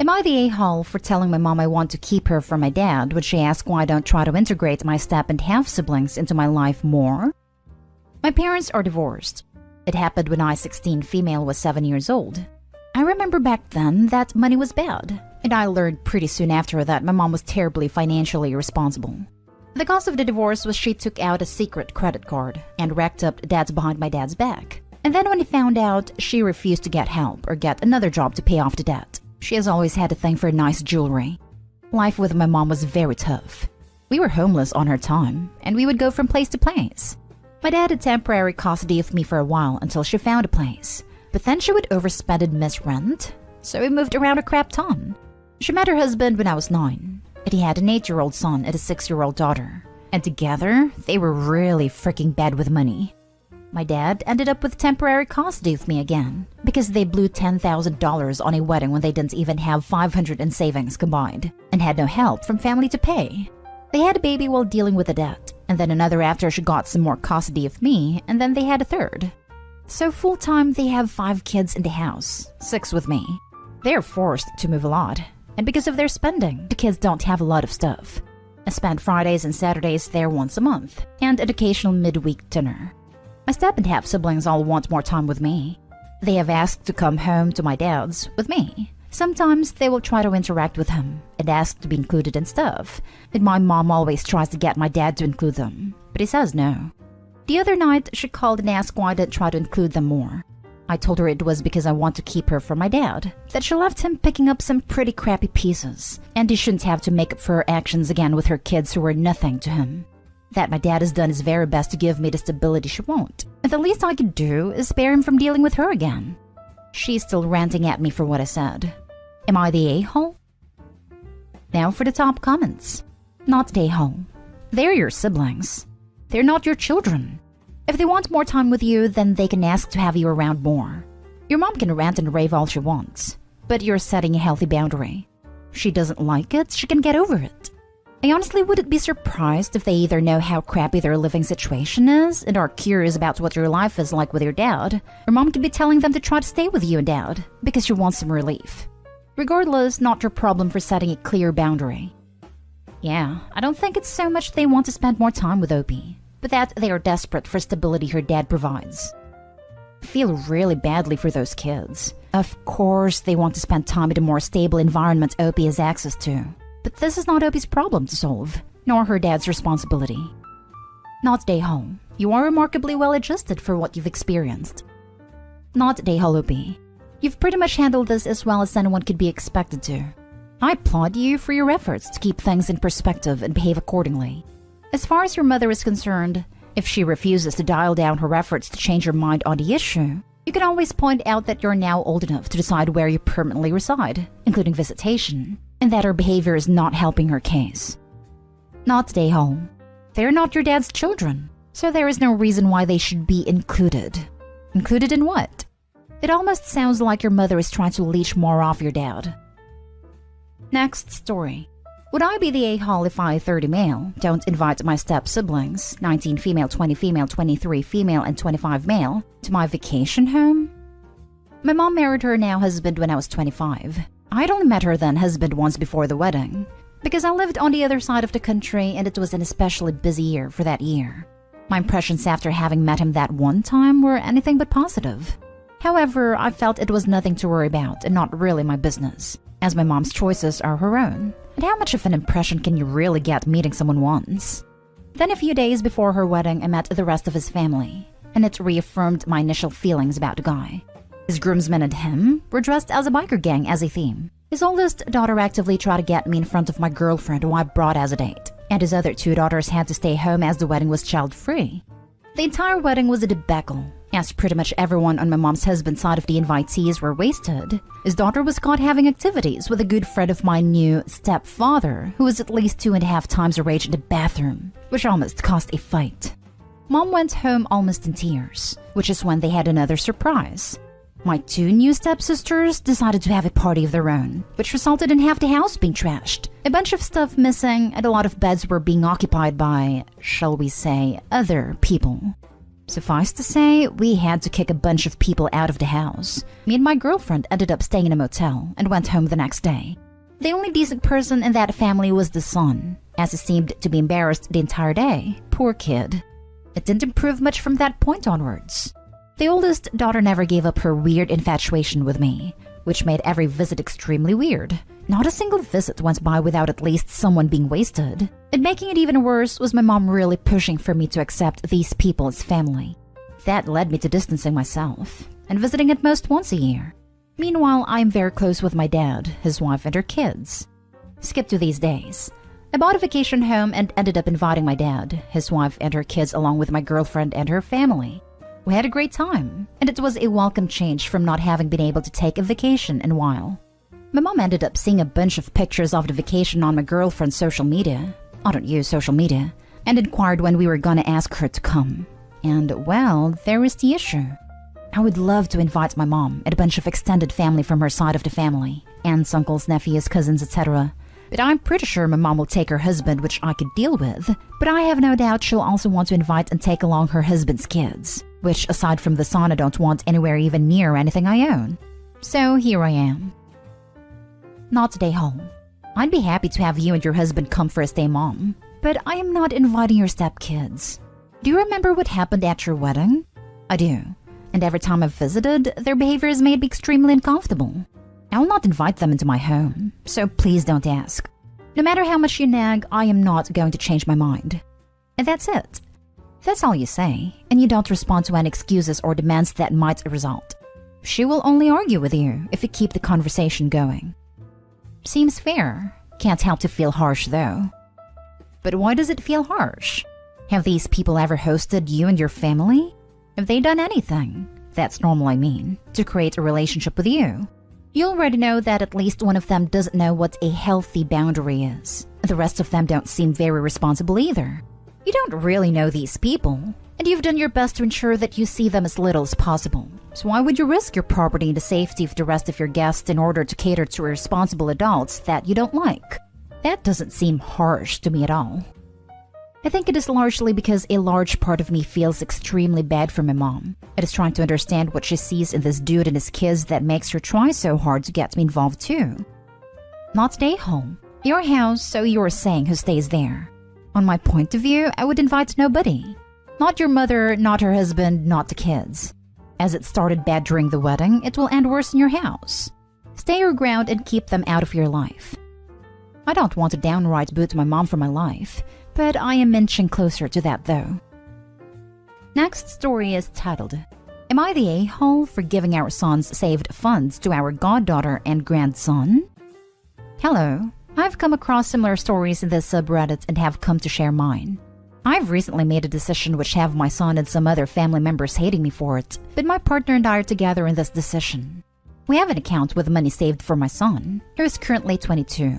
Am I the a-hole for telling my mom I want to keep her from my dad when she asks why I don't try to integrate my step and half siblings into my life more? My parents are divorced. It happened when I, 16 female, was 7 years old. I remember back then that money was bad, and I learned pretty soon after that my mom was terribly financially irresponsible. The cause of the divorce was she took out a secret credit card and racked up debts behind my dad's back. And then when he found out, she refused to get help or get another job to pay off the debt. She has always had a thing for nice jewelry. Life with my mom was very tough. We were homeless on her time, and we would go from place to place. My dad had temporary custody of me for a while until she found a place, but then she would overspend and miss rent, so we moved around a crap ton. She met her husband when I was 9, and he had an 8-year-old son and a 6-year-old daughter, and together, they were really freaking bad with money. My dad ended up with temporary custody of me again because they blew $10,000 on a wedding when they didn't even have $500 in savings combined and had no help from family to pay. They had a baby while dealing with the debt, and then another after she got some more custody of me, and then they had a third. So full-time, they have 5 kids in the house, 6 with me. They're forced to move a lot, and because of their spending, the kids don't have a lot of stuff. I spend Fridays and Saturdays there once a month, and an occasional midweek dinner. My step and half siblings all want more time with me. They have asked to come home to my dad's with me. Sometimes they will try to interact with him and ask to be included in stuff, and my mom always tries to get my dad to include them, but he says no. The other night, she called and asked why I didn't try to include them more. I told her it was because I want to keep her from my dad, that she left him picking up some pretty crappy pieces, and he shouldn't have to make up for her actions again with her kids who were nothing to him. That my dad has done his very best to give me the stability she won't, and the least I could do is spare him from dealing with her again. She's still ranting at me for what I said. Am I the a-hole? Now for the top comments. Not the a-hole. They're your siblings. They're not your children. If they want more time with you, then they can ask to have you around more. Your mom can rant and rave all she wants, but you're setting a healthy boundary. If she doesn't like it, she can get over it. I honestly wouldn't be surprised if they either know how crappy their living situation is and are curious about what your life is like with your dad, or mom could be telling them to try to stay with you and dad because she wants some relief. Regardless, not your problem for setting a clear boundary. Yeah, I don't think it's so much they want to spend more time with Opie, but that they are desperate for stability her dad provides. I feel really badly for those kids. Of course, they want to spend time in a more stable environment Opie has access to. But this is not Opie's problem to solve, nor her dad's responsibility. Not day-hole. You are remarkably well-adjusted for what you've experienced. Not day-hole, Opie. You've pretty much handled this as well as anyone could be expected to. I applaud you for your efforts to keep things in perspective and behave accordingly. As far as your mother is concerned, if she refuses to dial down her efforts to change her mind on the issue, you can always point out that you're now old enough to decide where you permanently reside, including visitation, and that her behavior is not helping her case. Not stay home. They're not your dad's children, so there is no reason why they should be included. Included in what? It almost sounds like your mother is trying to leech more off your dad. Next story. Would I be the a-hole if I, 30 male, don't invite my step-siblings, 19 female, 20 female, 23 female, and 25 male, to my vacation home? My mom married her now husband when I was 25. I'd only met her then husband once before the wedding, because I lived on the other side of the country and it was an especially busy year for that year. My impressions after having met him that one time were anything but positive. However, I felt it was nothing to worry about and not really my business, as my mom's choices are her own. And how much of an impression can you really get meeting someone once? Then a few days before her wedding, I met the rest of his family, and it reaffirmed my initial feelings about the guy. His groomsmen and him were dressed as a biker gang as a theme. His oldest daughter actively tried to get me in front of my girlfriend who I brought as a date, and his other 2 daughters had to stay home as the wedding was child-free. The entire wedding was a debacle, as pretty much everyone on my mom's husband's side of the invitees were wasted. His daughter was caught having activities with a good friend of my new stepfather, who was at least 2.5 times her age in the bathroom, which almost caused a fight. Mom went home almost in tears, which is when they had another surprise. My 2 new stepsisters decided to have a party of their own, which resulted in half the house being trashed, a bunch of stuff missing, and a lot of beds were being occupied by, shall we say, other people. Suffice to say, we had to kick a bunch of people out of the house. Me and my girlfriend ended up staying in a motel and went home the next day. The only decent person in that family was the son, as he seemed to be embarrassed the entire day. Poor kid. It didn't improve much from that point onwards. The oldest daughter never gave up her weird infatuation with me, which made every visit extremely weird. Not a single visit went by without at least someone being wasted. And making it even worse was my mom really pushing for me to accept these people as family. That led me to distancing myself and visiting at most once a year. Meanwhile, I am very close with my dad, his wife, and her kids. Skip to these days. I bought a vacation home and ended up inviting my dad, his wife, and her kids along with my girlfriend and her family. We had a great time, and it was a welcome change from not having been able to take a vacation in a while. My mom ended up seeing a bunch of pictures of the vacation on my girlfriend's social media. I don't use social media. And inquired when we were gonna ask her to come. And, well, there is the issue. I would love to invite my mom and a bunch of extended family from her side of the family, aunts, uncles, nephews, cousins, etc. But I'm pretty sure my mom will take her husband, which I could deal with. But I have no doubt she'll also want to invite and take along her husband's kids, which, aside from the son, I don't want anywhere even near anything I own. So here I am. Not today, home. I'd be happy to have you and your husband come for a stay, Mom, but I am not inviting your stepkids. Do you remember what happened at your wedding? I do, and every time I've visited, their behavior has made me extremely uncomfortable. I will not invite them into my home, so please don't ask. No matter how much you nag, I am not going to change my mind. And that's it. That's all you say, and you don't respond to any excuses or demands that might result. She will only argue with you if you keep the conversation going. Seems fair. Can't help to feel harsh, though. But why does it feel harsh? Have these people ever hosted you and your family? Have they done anything, that's normal I mean, to create a relationship with you? You already know that at least one of them doesn't know what a healthy boundary is. The rest of them don't seem very responsible either. You don't really know these people, and you've done your best to ensure that you see them as little as possible. So why would you risk your property and the safety of the rest of your guests in order to cater to irresponsible adults that you don't like? That doesn't seem harsh to me at all. I think it is largely because a large part of me feels extremely bad for my mom. It is trying to understand what she sees in this dude and his kids that makes her try so hard to get me involved too. Not stay home. Your house, so you're saying who stays there. On my point of view, I would invite nobody. Not your mother, not her husband, not the kids. As it started bad during the wedding, it will end worse in your house. Stay your ground and keep them out of your life. I don't want to downright boot my mom from my life, but I am inching closer to that though. Next story is titled, Am I the a-hole for giving our son's saved funds to our goddaughter and grandson? Hello, I've come across similar stories in this subreddit and have come to share mine. I've recently made a decision which have my son and some other family members hating me for it, but my partner and I are together in this decision. We have an account with money saved for my son, who is currently 22.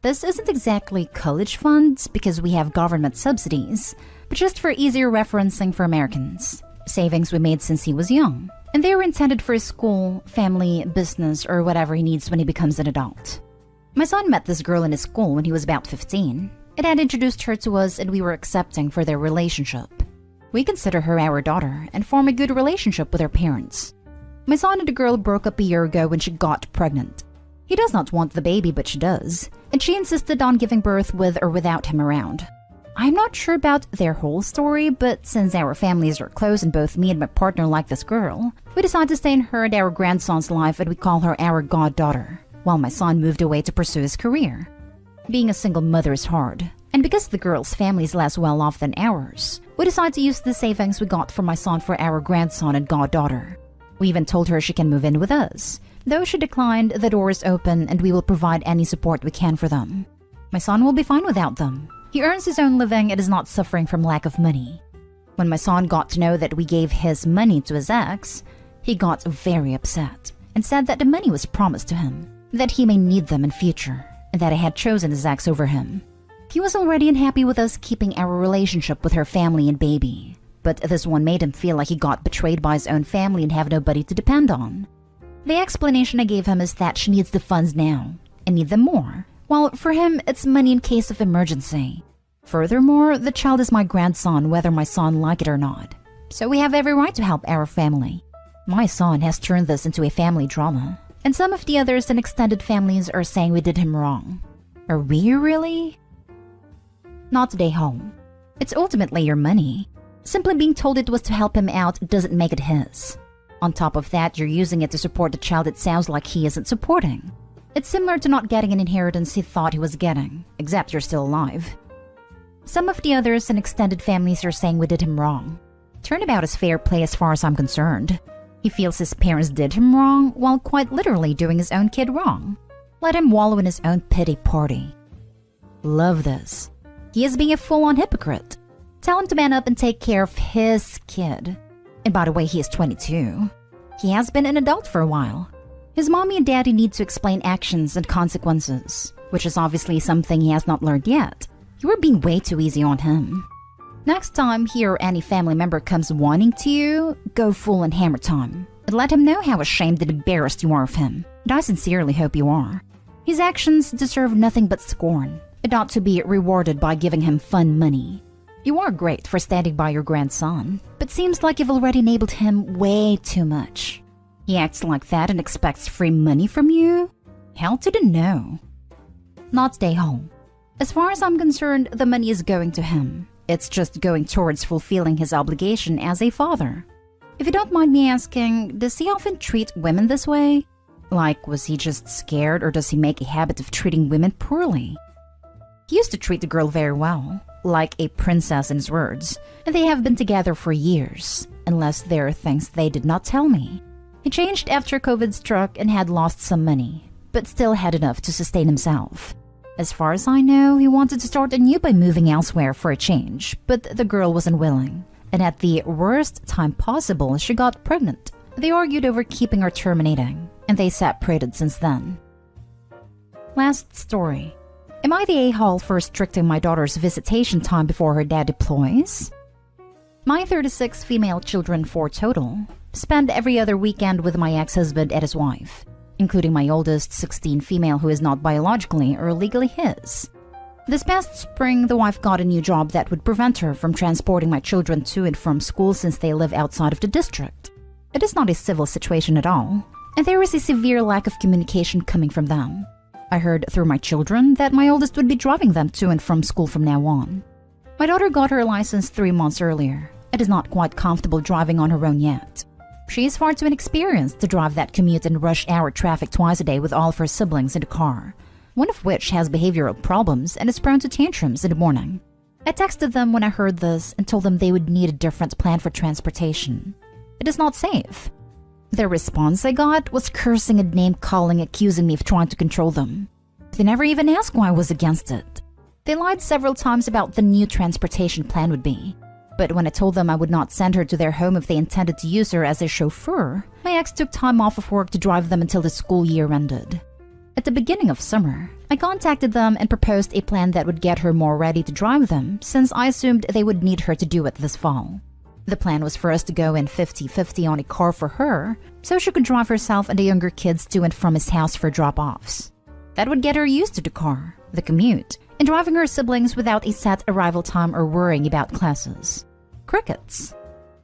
This isn't exactly college funds because we have government subsidies, but just for easier referencing for Americans. Savings we made since he was young, and they were intended for his school, family, business, or whatever he needs when he becomes an adult. My son met this girl in his school when he was about 15. It had introduced her to us and we were accepting for their relationship. We consider her our daughter and form a good relationship with her parents. My son and the girl broke up a year ago when she got pregnant. He does not want the baby, but she does, and she insisted on giving birth with or without him around. I'm not sure about their whole story, but since our families are close and both me and my partner like this girl, we decided to stay in her and our grandson's life and we call her our goddaughter, while my son moved away to pursue his career. Being a single mother is hard, and because the girl's family is less well off than ours, we decided to use the savings we got from my son for our grandson and goddaughter. We even told her she can move in with us. Though she declined, the door is open and we will provide any support we can for them. My son will be fine without them. He earns his own living and is not suffering from lack of money. When my son got to know that we gave his money to his ex, he got very upset and said that the money was promised to him, that he may need them in future, and that I had chosen his ex over him. He was already unhappy with us keeping our relationship with her family and baby, but this one made him feel like he got betrayed by his own family and have nobody to depend on. The explanation I gave him is that she needs the funds now, and need them more. Well, for him, it's money in case of emergency. Furthermore, the child is my grandson whether my son like it or not. so we have every right to help our family. My son has turned this into a family drama, and some of the others in extended families are saying we did him wrong. Are we really? Not today, home. It's ultimately your money. Simply being told it was to help him out doesn't make it his. On top of that, you're using it to support the child it sounds like he isn't supporting. It's similar to not getting an inheritance he thought he was getting, except you're still alive. Some of the others in extended families are saying we did him wrong. Turnabout is fair play as far as I'm concerned. He feels his parents did him wrong while quite literally doing his own kid wrong. Let him wallow in his own pity party. Love this. He is being a full-on hypocrite. Tell him to man up and take care of his kid. And by the way, he is 22. He has been an adult for a while. His mommy and daddy need to explain actions and consequences, which is obviously something he has not learned yet. You are being way too easy on him. Next time he or any family member comes whining to you, go full on hammer time and let him know how ashamed and embarrassed you are of him. And I sincerely hope you are. His actions deserve nothing but scorn. It ought to be rewarded by giving him fun money. You are great for standing by your grandson, but seems like you've already enabled him way too much. He acts like that and expects free money from you? Hell to the no. Not stay home. As far as I'm concerned, the money is going to him. It's just going towards fulfilling his obligation as a father. If you don't mind me asking, does he often treat women this way? Like, was he just scared, or does he make a habit of treating women poorly? He used to treat the girl very well, like a princess in his words, and they have been together for years, unless there are things they did not tell me. He changed after COVID struck and had lost some money, but still had enough to sustain himself. As far as I know, he wanted to start anew by moving elsewhere for a change, but the girl was unwilling, and at the worst time possible, she got pregnant. They argued over keeping or terminating, and they separated since then. Last story. Am I the a-hole for restricting my daughter's visitation time before her dad deploys? My 36 female children, 4 total, spend every other weekend with my ex-husband and his wife, including my oldest 16 female who is not biologically or legally his. This past spring, the wife got a new job that would prevent her from transporting my children to and from school since they live outside of the district. It is not a civil situation at all, and there is a severe lack of communication coming from them. I heard through my children that my oldest would be driving them to and from school from now on. My daughter got her license 3 months earlier and is not quite comfortable driving on her own yet. She is far too inexperienced to drive that commute in rush hour traffic twice a day with all of her siblings in the car, one of which has behavioral problems and is prone to tantrums in the morning. I texted them when I heard this and told them they would need a different plan for transportation. It is not safe. The response I got was cursing and name-calling, accusing me of trying to control them. They never even asked why I was against it. They lied several times about the new transportation plan would be. But when I told them I would not send her to their home if they intended to use her as a chauffeur, my ex took time off of work to drive them until the school year ended. At the beginning of summer, I contacted them and proposed a plan that would get her more ready to drive them, since I assumed they would need her to do it this fall. The plan was for us to go in 50-50 on a car for her, so she could drive herself and the younger kids to and from his house for drop-offs. That would get her used to the car, the commute, and driving her siblings without a set arrival time or worrying about classes. Crickets.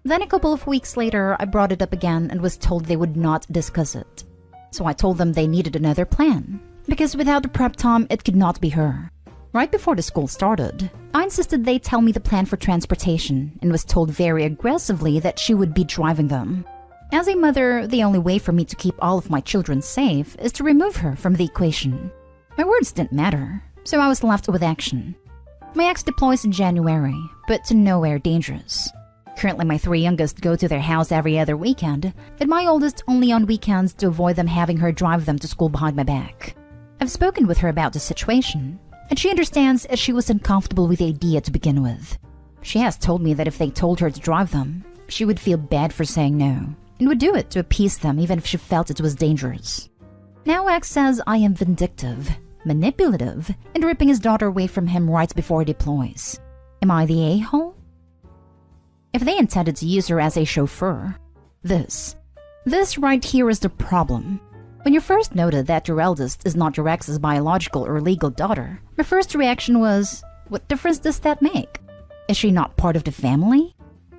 Then a couple of weeks later, I brought it up again and was told they would not discuss it. So I told them they needed another plan, because without the prep time, it could not be her. Right before the school started, I insisted they tell me the plan for transportation and was told very aggressively that she would be driving them. As a mother, the only way for me to keep all of my children safe is to remove her from the equation. My words didn't matter, so I was left with action. My ex deploys in January, but to nowhere dangerous. Currently, my 3 youngest go to their house every other weekend, and my oldest only on weekends to avoid them having her drive them to school behind my back. I've spoken with her about the situation, and she understands as she was uncomfortable with the idea to begin with. She has told me that if they told her to drive them, she would feel bad for saying no, and would do it to appease them even if she felt it was dangerous. Now X says I am vindictive, manipulative, and ripping his daughter away from him right before he deploys. Am I the a-hole? If they intended to use her as a chauffeur, this right here is the problem. When you first noted that your eldest is not your ex's biological or legal daughter, my first reaction was, what difference does that make? Is she not part of the family?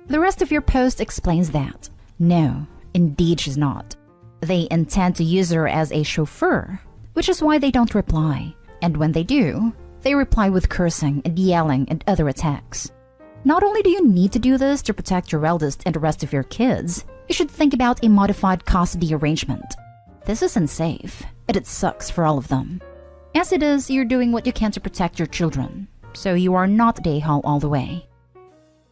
The rest of your post explains that. No, indeed she's not. They intend to use her as a chauffeur, which is why they don't reply. And when they do, they reply with cursing and yelling and other attacks. Not only do you need to do this to protect your eldest and the rest of your kids, you should think about a modified custody arrangement. This isn't safe, and it sucks for all of them. As it is, you're doing what you can to protect your children, so you are not day hall all the way.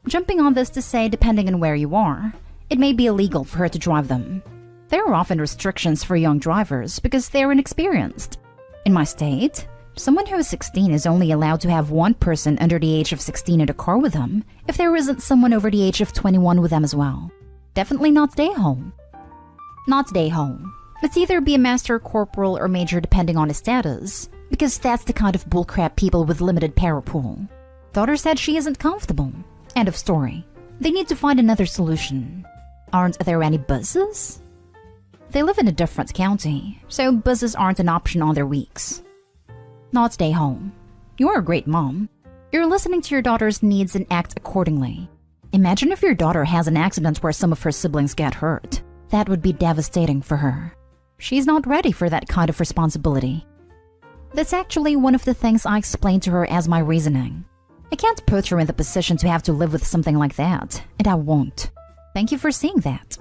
Jumping on this to say, depending on where you are, it may be illegal for her to drive them. There are often restrictions for young drivers because they're inexperienced. In my state, someone who is 16 is only allowed to have one person under the age of 16 in the car with them if there isn't someone over the age of 21 with them as well. Definitely not day home. Not day home. Let's either be a master, corporal, or major depending on his status, because that's the kind of bullcrap people with limited power pool. Daughter said she isn't comfortable. End of story. They need to find another solution. Aren't there any buses? They live in a different county, so buses aren't an option on their weeks. Not day home. You're a great mom. You're listening to your daughter's needs and act accordingly. Imagine if your daughter has an accident where some of her siblings get hurt. That would be devastating for her. She's not ready for that kind of responsibility. That's actually one of the things I explained to her as my reasoning. I can't put her in the position to have to live with something like that, and I won't. Thank you for seeing that.